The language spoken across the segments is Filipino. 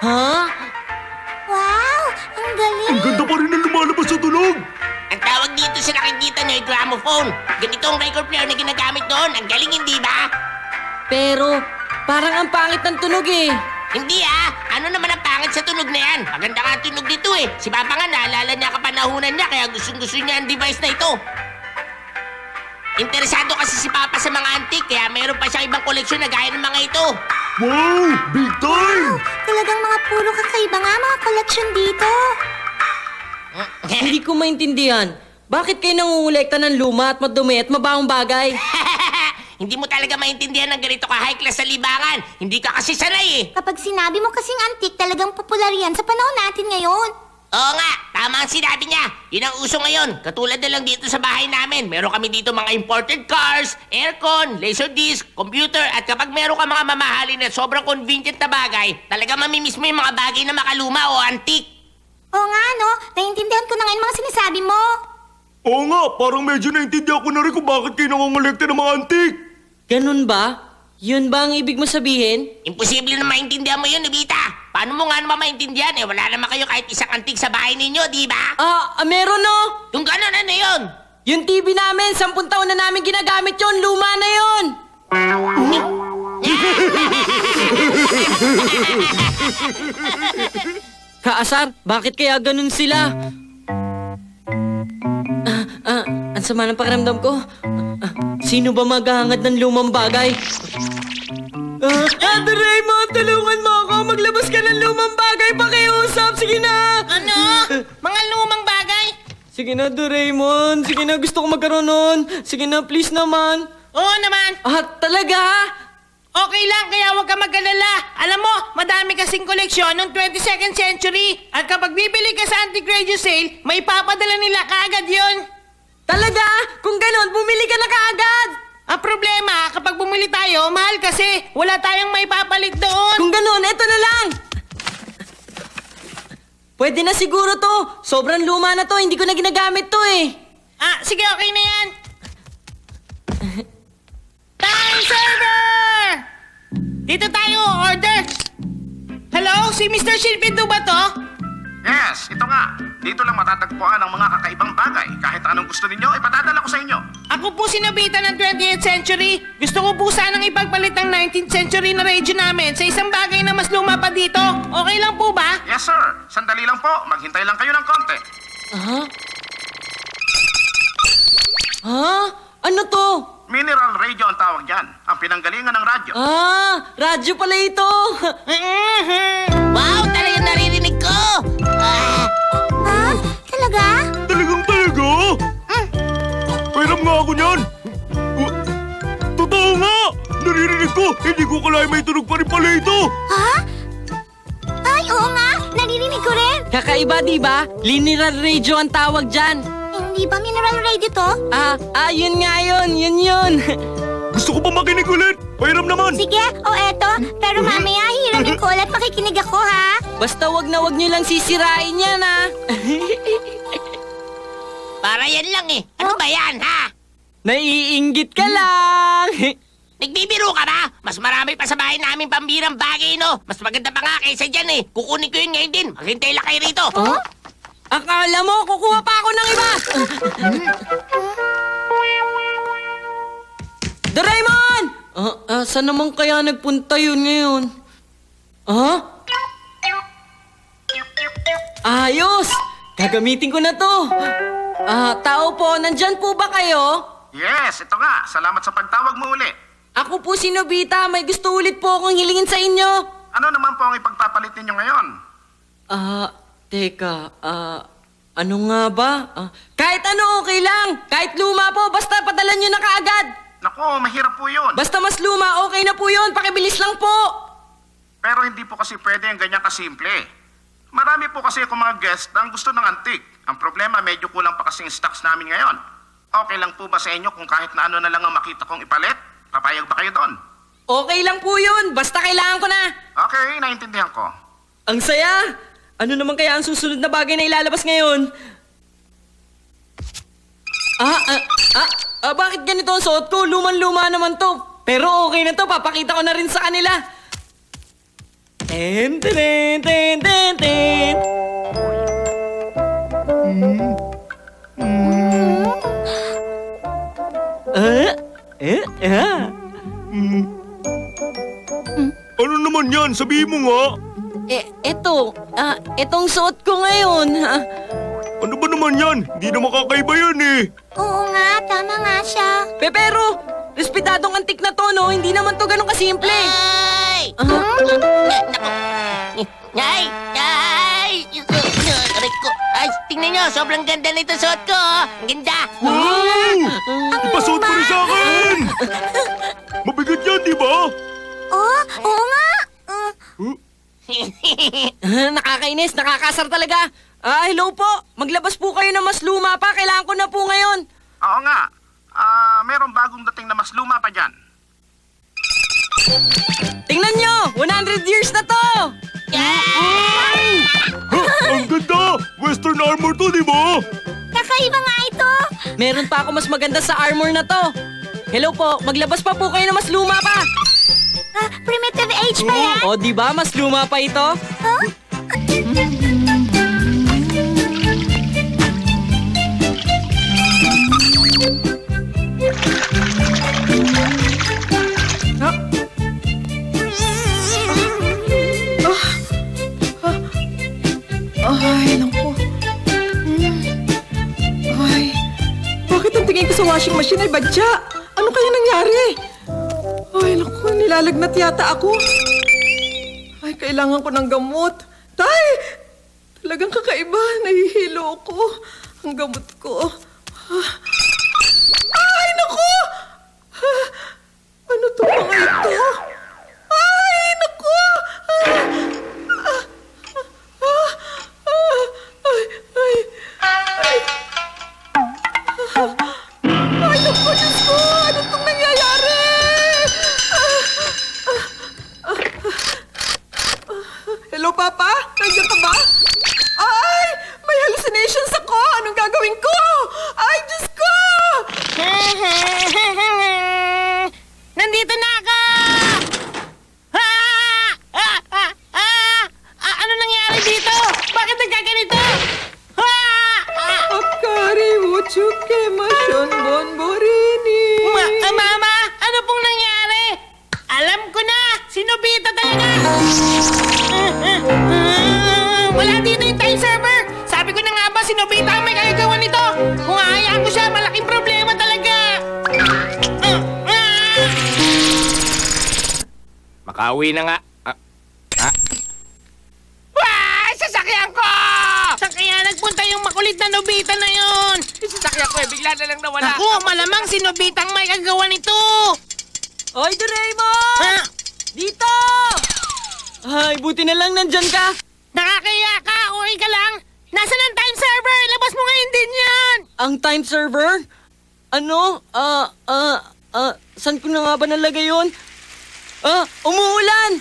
Ha? Wow! Ang galing! Ang ganda pa rin ang lumalabas sa tunog. Ang tawag dito sa nakikita nyo ay gramophone. Ganito ang record player na ginagamit doon. Ang galing, hindi ba? Pero, parang ang pangit ng tunog eh. Hindi ano naman ang pangit sa tunog na yan? Maganda nga ang tunog nito eh. Si Papa nga naalala niya kapanahunan niya kaya gustong-gusto niya ang device na ito. Interesado kasi si Papa sa mga antique kaya meron pa siyang ibang koleksyon na gaya ng mga ito. Wow! Big time! Talagang mga puro kakaiba nga mga koleksyon dito. Hindi ko maintindihan. Bakit kayo nangungulekta ng luma at madumi at mabahong bagay? Hindi mo talaga maintindihan ng ganito ka high class sa libangan. Hindi ka kasi sanay eh. Kapag sinabi mo kasing antique, talagang popular yan sa panahon natin ngayon. Oo nga, tama ang sinabi niya. Yun ang uso ngayon. Katulad na lang dito sa bahay namin. Meron kami dito mga imported cars, aircon, laserdisc, computer, at kapag meron ka mga mamahalin at sobrang convenient na bagay, talaga mamimiss mo yung mga bagay na makaluma o antique. Oo nga, no? Naiintindihan ko na ngayon mga sinasabi mo. Oo nga, parang medyo naintindihan ko na rin kung bakit kayo nangongolekta ng mga antique. Ganun ba? Yun ba ang ibig mo sabihin? Imposible na maintindihan mo yun, Nobita. Paano mo nga naman maintindihan? Wala naman kayo kahit isang antique sa bahay ninyo, di ba? Meron no? Yung gano'n, ano yun? Yung TV namin, 10 taon na namin ginagamit yun. Luma na yun. Kaasar, bakit kaya ganun sila? Ang sama ng pakiramdam ko. Sino ba maghahangad ng lumang bagay? Doraemon, tulungan mo ako. Maglabas ka ng lumang bagay. Pakiusap, sige na. Ano? Mga lumang bagay? Sige na, Doraemon. Sige na, gusto ko magkaroon nun. Sige na, please naman. Oo naman. Talaga? Okay lang, kaya huwag ka mag-alala. Alam mo, madami kasing koleksyon noong 22nd century. At kapag bibili ka sa antique radio sale, may papadala nila kaagad yun. Talaga? Kung ganon, bumili ka na kaagad. Ang problema, kapag bumili tayo, mahal kasi. Wala tayong may papalit doon. Kung ganon, eto na lang. Pwede na siguro to. Sobrang luma na to, hindi ko na ginagamit to eh. Sige, okay na yan. Time server! Dito tayo, order. Hello, si Mr. Shinpinto ba to? Yes, ito nga. Dito lang matatagpuan ang mga kakaibang bagay. Kahit anong gusto ninyo, ipadadala ko sa inyo. Ako po si Nobita ng 20th century. Gusto ko po sanang ipagpalit ang 19th century na radio namin sa isang bagay na mas luma pa dito. Okay lang po ba? Yes, sir. Sandali lang po. Maghintay lang kayo ng konti. Ano to? Mineral radio ang tawag dyan. Ang pinanggalingan ng radyo. Radyo pala ito. Wow, talaga naririnig ko. Ha? Talaga? Talagang talaga? Pairam nga ako niyan. Totoo nga! Naririnig ko! Hindi ko kalahin may tunog pa rin pala ito! Ha? Ay, oo nga. Naririnig ko rin. Kakaiba, di ba? Linear radio ang tawag dyan. Hindi ba mineral radio to? Yun nga yun. Yun. Gusto ko pa makinig ulit! Pairam naman! Sige, eto. Pero mamaya hiramin ko ulit makikinig ako, ha? Basta wag nyo lang sisirain yan, ha? Para yan lang eh. Ano ba yan, ha? Naiinggit ka lang. Nagbibiro ka ba? Mas marami pa sa bahay namin pambirang bagay, no? Mas maganda pa nga kaysa dyan eh. Kukunin ko yun ngayon din. Maghintay lang kayo rito. Akala mo, kukuha pa ako ng iba. Doraemon! Saan naman kaya nagpunta yun ngayon? Ayos! Gagamitin ko na to. Tao po, nandyan po ba kayo? Yes, ito nga. Salamat sa pagtawag mo uli. Ako po si Nobita. May gusto ulit po akong hilingin sa inyo. Ano naman po ang ipagpapalit ninyo ngayon? Teka, ano nga ba? Kahit ano, okay lang. Kahit luma po, basta padala nyo na kaagad. Naku, mahirap po yun. Basta mas luma, okay na po yun. Pakibilis lang po. Pero hindi po kasi pwede ang ganyan kasimple. Marami po kasi akong mga guest na ang gusto ng antique. Ang problema, medyo kulang pa kasing stocks namin ngayon. Okay lang po ba sa inyo kung kahit na ano na lang ang makita kong ipalit? Papayag ba kayo doon? Okay lang po yun. Basta kailangan ko na. Okay, naintindihan ko. Ang saya. Ano naman kaya ang susunod na bagay na ilalabas ngayon? Bakit ganito ang suot ko? Luman-luma naman to. Pero okay na to. Papakita ko na rin sa kanila. Ten, ten, ten, ten, ten. Ano naman yan? Sabihin mo nga. Etong suot ko ngayon. Ano ba naman yan? Hindi na makakaiba yan eh. Oo nga, tama nga siya. Pero, respetadong antik na to, no? Hindi naman to ganun kasimple. Ay! Ay! Ay! Aray ko. Ay, tingnan nyo, sobrang ganda nito suot ko. Ang ganda. Wow! Ipasuot mo rin sa akin! Mabigat yan, di ba? Oo nga. Nakakainis, nakakasar talaga. Hello po. Maglabas po kayo na mas luma pa. Kailangan ko na po ngayon. Oo nga. Merong bagong dating na mas luma pa dyan. Tingnan nyo! 100 years na to! Ang ganda! Western armor to, di ba? Kakaiba nga ito. Meron pa ako mas maganda sa armor na to. Hello po, maglabas pa po kayo na mas luma pa. Primitive age pa yan. O, di ba? Mas luma pa ito. Ay, naku. Ay, bakit ang tingin ko sa washing machine ay badya? Ano kaya nangyari? Ay, naku, nilalagnat yata ako. Ay, kailangan ko ng gamot. Tay! Talagang kakaiba. Nahihilo ako. Ang gamot ko. Ay, naku! Ano to mga ito? Ay, naku! Ay, naku, Diyos ko! Ano itong nangyayari? Hello, Papa? Nandiyan ka ba? Ay! May hallucinations ako! Anong gagawin ko? Ay, Diyos ko! Nandito na ako! Ano nangyari dito? Bakit nagkaganito? Akari Uchuke Mashon Bonborini. Mama, ano pong nangyari? Alam ko na! Si Nobita talaga! Wala dito yung time server! Sabi ko na nga ba, si Nobita ang may kagagawa nito! Kung ahayaan ko siya, malaking problema talaga! Makauwi na nga. Sasakyan ko! Saan kaya nagpunta yung makulit na Nobita na yun? Yung sasakyan ko bigla na lang nawala. Ako, malamang si Nobita ang may kagawa nito! Oy, Doraemon! Dito! Ay, buti na lang nandyan ka. Nakakaya ka! Okay ka lang? Nasaan ang time server? Labas mo ngayon din yan! Ang time server? Ano? Saan ko na nga ba nalagay yun? Umuulan!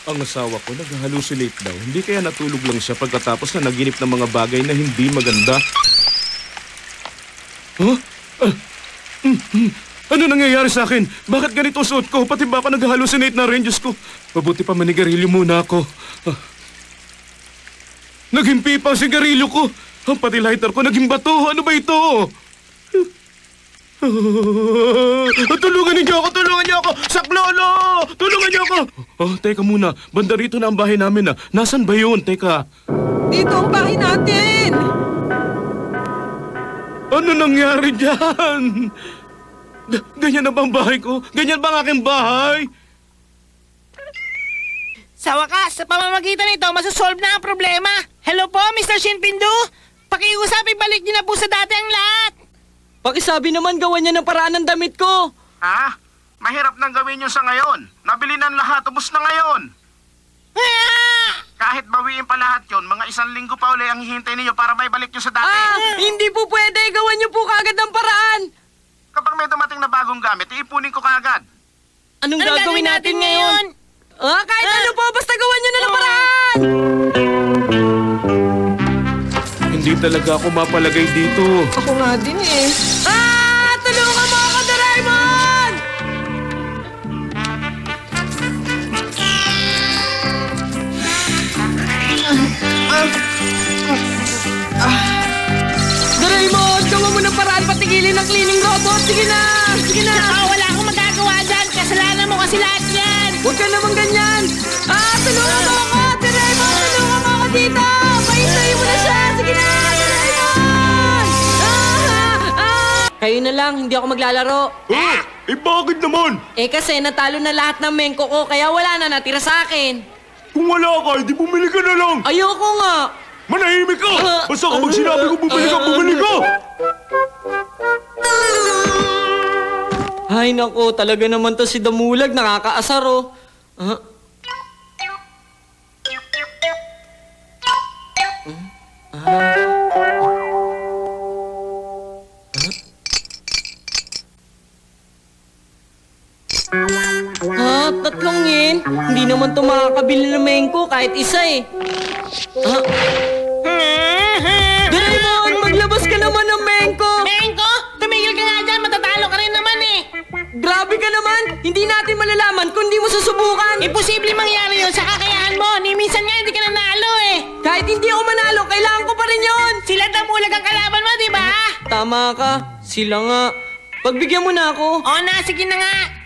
Ang asawa ko nag-hallucinate daw. Hindi kaya natulog lang siya pagkatapos na naginip ng mga bagay na hindi maganda. Huh? Ano nangyayari sa akin? Bakit ganito suot ko? Pati ba ako nag-hallucinate na rin? Diyos ko. Mabuti pa manigarilyo muna ako. Naghimpi pa ang sigarilyo ko. Ang pati lighter ko naging bato. Ano ba ito? Tulungan niyo ako! Tulungan niyo ako! Saklolo! Tulungan niyo ako! Oh, teka muna. Banda rito na ang bahay namin na. Nasaan ba yun? Teka. Dito ang bahay natin! Ano nangyari dyan? Ganyan na ba ang bahay ko? Ganyan ba ang aking bahay? Sa wakas, sa pamamagitan nito, masasolve na ang problema. Hello po, Mr. Shinpindu? Pakiusap, ibalik niyo na po sa dati ang lahat. Pakisabi naman gawan niya ng paraan ng damit ko. Ha? Mahirap nang gawin yun sa ngayon. Nabili ng lahat, ubos na ngayon. Kahit bawiin pa lahat yun, mga 1 linggo pa uli ang hihintay ninyo para maibalik nyo sa dati. Hindi po pwede. Gawan niyo po kagad ng paraan. Kapag may dumating na bagong gamit, iipunin ko kaagad. Anong gagawin natin ngayon? Kahit ano po, basta gawan niyo na ng paraan. Hindi talaga ako mapalagay dito. Ako nga din eh. Tulungan mo ako, Doraemon! Sige na! Sige na! Wala akong magagawa dyan. Kasalanan mo kasi lahat yan. Huwag ka naman ganyan! Tulungan mo ako! Doraemon, tulungan mo ako dito! Pahisayin mo na siya! Sige na! Doraemon! Kayo na lang, hindi ako maglalaro. Bakit naman? Kasi natalo na lahat ng mengko ko, kaya wala na natira sa akin. Kung wala ka, hindi bumili ka na lang. Ayoko nga! Manahimik ka! Basta kapag sinabi ko bumili ka, bumili ka! Ay naku, talaga naman to si Damulag, nakakaasar oh. Tatlong yen? Hindi naman to makakabili ng mengko kahit isa eh. Doraemon, maglabas ka naman ng mengko! Mengko, tumigil ka nga dyan. Matatalo ka rin naman eh. Grabe ka naman! Hindi natin malalaman kung hindi mo susubukan! Imposible mangyari yun sa kakayahan mo. Ni minsan nga hindi ka nanalo eh. Kahit hindi ako manalo, kailangan ko pa rin yun! Sila Damulag ang kalaban mo, di ba? Tama ka, sila nga. Pagbigyan mo na ako. O na, sige na nga.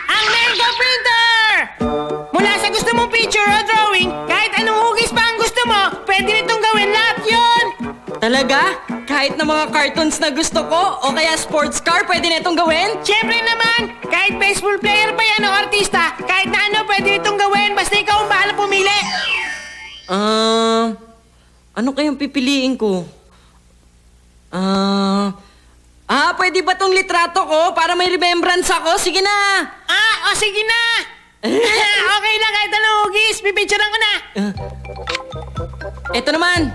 Ang Mengko Printer! Mula sa gusto mong picture o drawing, kahit anong hugis pa ang gusto mo, pwede nitong gawin lahat yun! Talaga? Kahit na mga cartoons na gusto ko, o kaya sports car, pwede na itong gawin? Siyempre naman, kahit baseball player pa yan o artista, kahit na ano pwede nitong gawin, basta ikaw ang bahala pumili. Ano kayang pipiliin ko? Pwede ba tong litrato ko para may remembrance ako? Sige na! Sige na! Okay lang, kahit anong hugis, pipicturean ko na. Ito naman!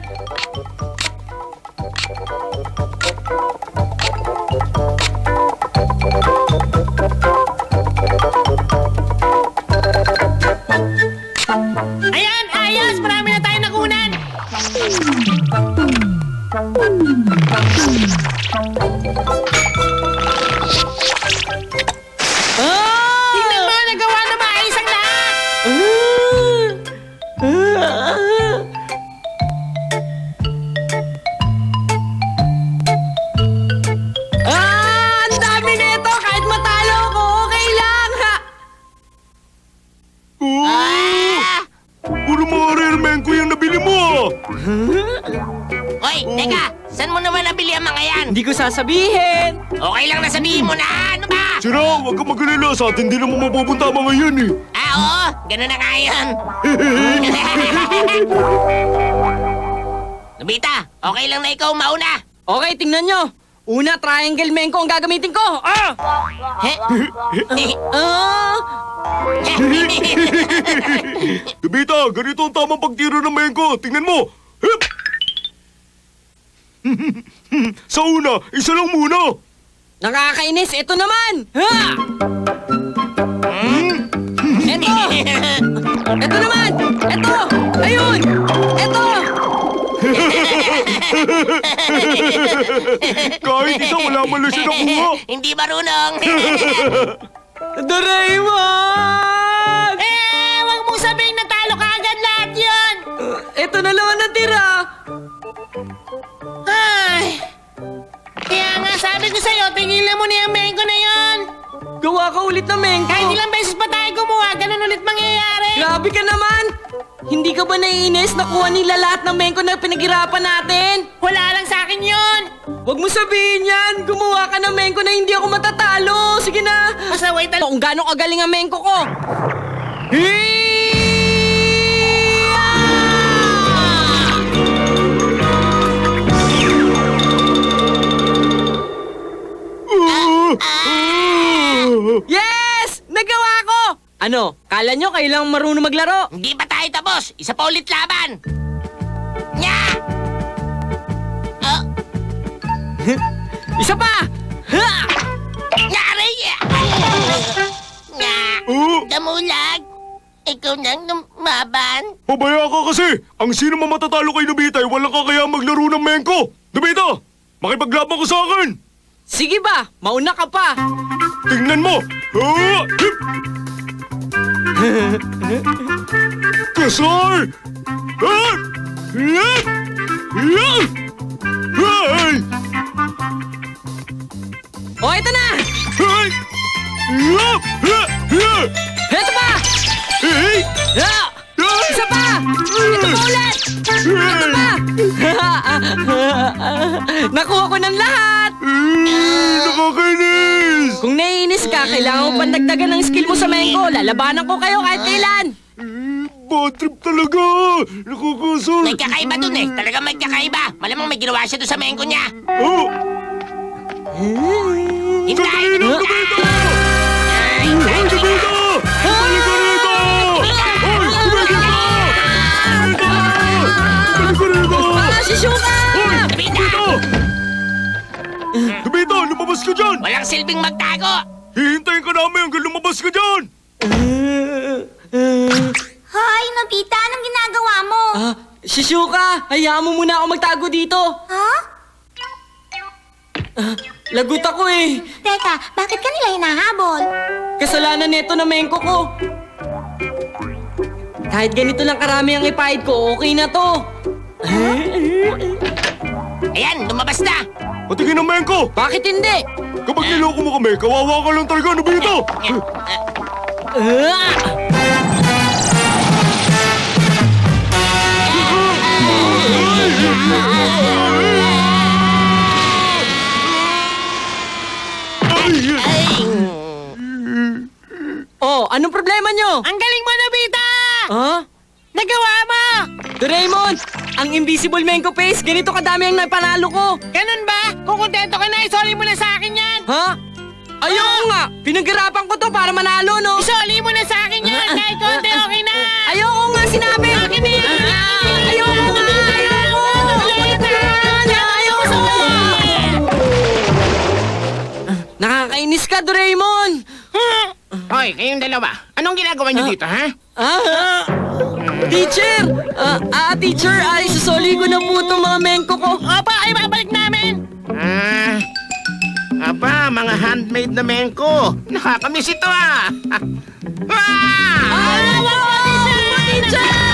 Ayan, ayos! Marami na tayo nakunan! Tingnan mo, nagawa na maayos ang lahat! Ang dami nito! Kahit matalo ko, okay lang! Puro mga rare mengko yung nabili mo! Hoy, teka! Saan mo naman nabili ang mga yan? Hindi ko sasabihin! Okay lang na sabihin mo na! Ano ba? Sira, huwag kang mag-alala. Sa atin di naman mapupunta mga yan eh. Oo! Ganun na nga yan! Nobita, okay lang na ikaw mauna! Okay, tingnan nyo! Una, triangle mengko ang gagamitin ko! Tabita, ganito ang tamang pagtiro ng mengko. Tingnan mo. Hip! Sa una, isa lang muna. Nakakainis! Ito naman! Ito! Ito naman! Ito! Ayun! Ito! Kahit isa, wala man lang siya nakuha. Hindi marunong! Doraemon! Huwag mong sabihin natalo ka agad lahat yun! Ito na lang ang natira! Ay! Kaya nga sabi ko sa'yo, tigilan mo na yung mengko na yun! Gawa ka ulit na mengko! Kahit ilang beses pa tayo gumawa, ganun ulit mangyayari! Grabe ka naman! Hindi ka ba naiinis na kuha nila lahat ng mengko na pinaghirapan natin? Wala lang sa akin yun! Huwag mo sabihin yan! Gumawa ka ng mengko na hindi ako matatalo! Sige na! Basta wait lang. Kung gaano kagaling ang mengko ko! Yes! Nagawa ko! Ano? Kala nyo kayo lang marunong maglaro? Hindi pa tayo tapos! Isa pa ulit laban! Nya! Isa pa! Ha! Nyari! Nya! Damulag! Ikaw nang lumaban? Pabaya ka kasi. Ang sino man matatalo kay Nobita ay walang kakayang maglaro ng mengko. Nobita, makipaglaban ko sa akin. Sige ba? Mauna ka pa! Tingnan mo. Hip! Kasay! Hip! Hey! O, ito na! Ay! Yup! Ha! Ha! Ito pa! Hey! Ah! Ay! Isa pa! Ito pa ulit! Ito pa! Nakuha ko ng lahat! Nakakainis! Kung naiinis ka, kailangan mo pandagdagan ng skill mo sa Mengko. Lalabanan ko kayo kahit kailan. Bad trip talaga! Nakakasal! May kakaiba dun eh. Talaga may kakaiba. Malamang may ginawa siya dun sa mengko niya. Oh! Hintay! Sandali lang, Gabito! Ay, Ay, Gabito! Balik ka rito! Hoy, tumigil ka! Balik ka rito! Si Shuka! Gabito! Gabito, lumabas ka dyan! Walang silbing magtago. Hihintayin ka namin hanggang lumabas ka dyan! Hoy, Nobita, anong ginagawa mo? Shizuka, hayaan mo muna ako magtago dito. Ha? Lagot ako eh. Teka, bakit ka nila hinahabol? Kasalanan nito na Mengko ko. Kahit ganito lang karami ang ipahid ko, okay na to. Ayan, lumabas na. Patingin ang mengko! Bakit hindi? Kapag niloko mo kami, kawawa ka lang talaga, Nobito! Ay, Oh, anong problema nyo? ang galing mo, Nobita! Ha? Nagawa mo! Doraemon, ang Invisible Mengko Face, ganito kadami ang napanalo ko. Ganun ba? Kung kontento ka na, isoli mo na sa akin yan! Ha? Ayoko nga! Pinaghirapan ko to para manalo, no? Isoli mo na sa akin yan! Kahit konti, okay na! Ayoko nga sinabi! Akin na yan! Ayoko nga! Ayoko! Ayoko! Nakakainis ka, Doraemon! Hoy, kayong dalawa, anong ginagawa niyo dito, ha? Teacher! Teacher, ay susoli ko na po itong mga Mengko ko. Opa, ay babalik namin! Aba, mga handmade na mengko. Nakakamiss ito ah! Teacher!